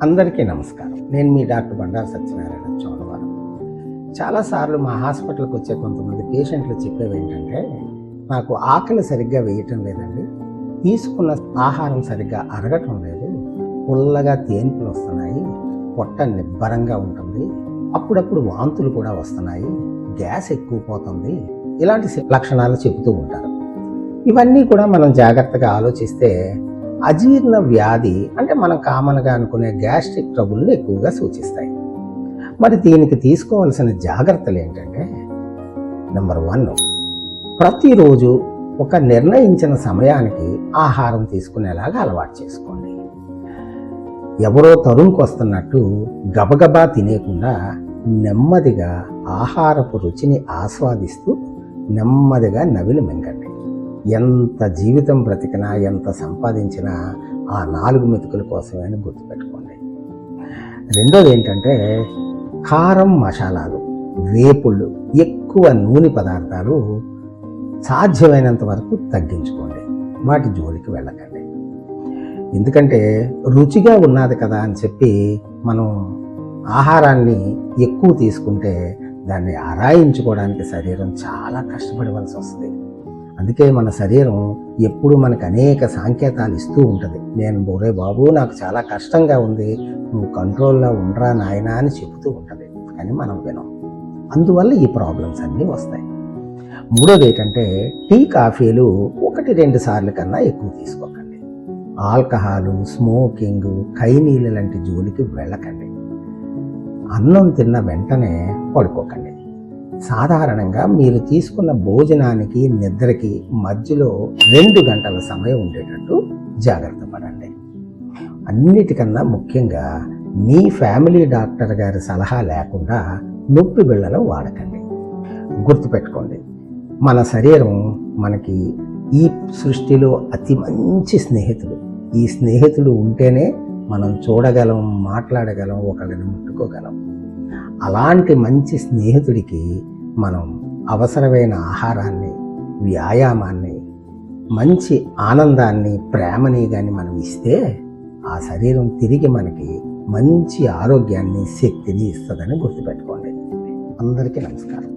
అందరికీ నమస్కారం. నేను మీ డాక్టర్ బండారు సత్యనారాయణ చోడవరం. చాలాసార్లు మా హాస్పిటల్కి వచ్చే కొంతమంది పేషెంట్లు చెప్పేవి ఏంటంటే, నాకు ఆకలి సరిగ్గా వేయటం లేదండి, తీసుకున్న ఆహారం సరిగ్గా అరగటం లేదు, పుల్లగా తేన్పులు వస్తున్నాయి, పొట్ట నిబ్బరంగా ఉంటుంది, అప్పుడప్పుడు వాంతులు కూడా వస్తున్నాయి, గ్యాస్ ఎక్కువ పోతుంది, ఇలాంటి లక్షణాలు చెబుతూ ఉంటారు. ఇవన్నీ కూడా మనం జాగ్రత్తగా ఆలోచిస్తే అజీర్ణ వ్యాధి అంటే మనం కామన్గా అనుకునే గ్యాస్ట్రిక్ ట్రబుల్ని ఎక్కువగా సూచిస్తాయి. మరి దీనికి తీసుకోవాల్సిన జాగ్రత్తలు ఏంటంటే, నెంబర్ 1, ప్రతిరోజు ఒక నిర్ణయించిన సమయానికి ఆహారం తీసుకునేలాగా అలవాటు చేసుకోండి. ఎవరో తరుణ్కొస్తున్నట్టు గబగబా తినేయకుండా నెమ్మదిగా ఆహారపు రుచిని ఆస్వాదిస్తూ నెమ్మదిగా నవిలి మింగండి. ఎంత జీవితం బ్రతికినా, ఎంత సంపాదించినా ఆ 4 మెతుకుల కోసమే అని గుర్తుపెట్టుకోండి. రెండోది ఏంటంటే, కారం, మసాలాలు, వేపుళ్ళు, ఎక్కువ నూనె పదార్థాలు సాధ్యమైనంత వరకు తగ్గించుకోండి. వాటి జోలికి వెళ్ళకండి. ఎందుకంటే రుచిగా ఉన్నది కదా అని చెప్పి మనం ఆహారాన్ని ఎక్కువ తీసుకుంటే దాన్ని ఆరాయించుకోవడానికి శరీరం చాలా కష్టపడవలసి వస్తుంది. అందుకే మన శరీరం ఎప్పుడు మనకు అనేక సంకేతాలు ఇస్తూ ఉంటుంది. ఒరే బాబు, నాకు చాలా కష్టంగా ఉంది, నువ్వు కంట్రోల్లో ఉండరా నాయనా అని చెబుతూ ఉంటుంది. కానీ మనం వినం. అందువల్ల ఈ ప్రాబ్లమ్స్ అన్నీ వస్తాయి. మూడోది ఏంటంటే, టీ, కాఫీలు 1-2 సార్లు కన్నా ఎక్కువ తీసుకోకండి. ఆల్కహాలు, స్మోకింగ్, కైనీళ్ళు లాంటి జోలికి వెళ్ళకండి. అన్నం తిన్న వెంటనే పడుకోకండి. సాధారణంగా మీరు తీసుకున్న భోజనానికి, నిద్రకి మధ్యలో 2 గంటల సమయం ఉండేటట్టు జాగ్రత్త పడండి. అన్నిటికన్నా ముఖ్యంగా మీ ఫ్యామిలీ డాక్టర్ గారి సలహా లేకుండా నొప్పి బిళ్ళలు వాడకండి. గుర్తుపెట్టుకోండి, మన శరీరం మనకి ఈ సృష్టిలో అతి మంచి స్నేహితుడు. ఈ స్నేహితుడు ఉంటేనే మనం చూడగలం, మాట్లాడగలం, ఒకళ్ళని ముట్టుకోగలం. అలాంటి మంచి స్నేహితుడికి మనం అవసరమైన ఆహారాన్ని, వ్యాయామాన్ని, మంచి ఆనందాన్ని, ప్రేమని కానీ మనం ఇస్తే ఆ శరీరం తిరిగి మనకి మంచి ఆరోగ్యాన్ని, శక్తిని ఇస్తుందని గుర్తుపెట్టుకోండి. అందరికీ నమస్కారం.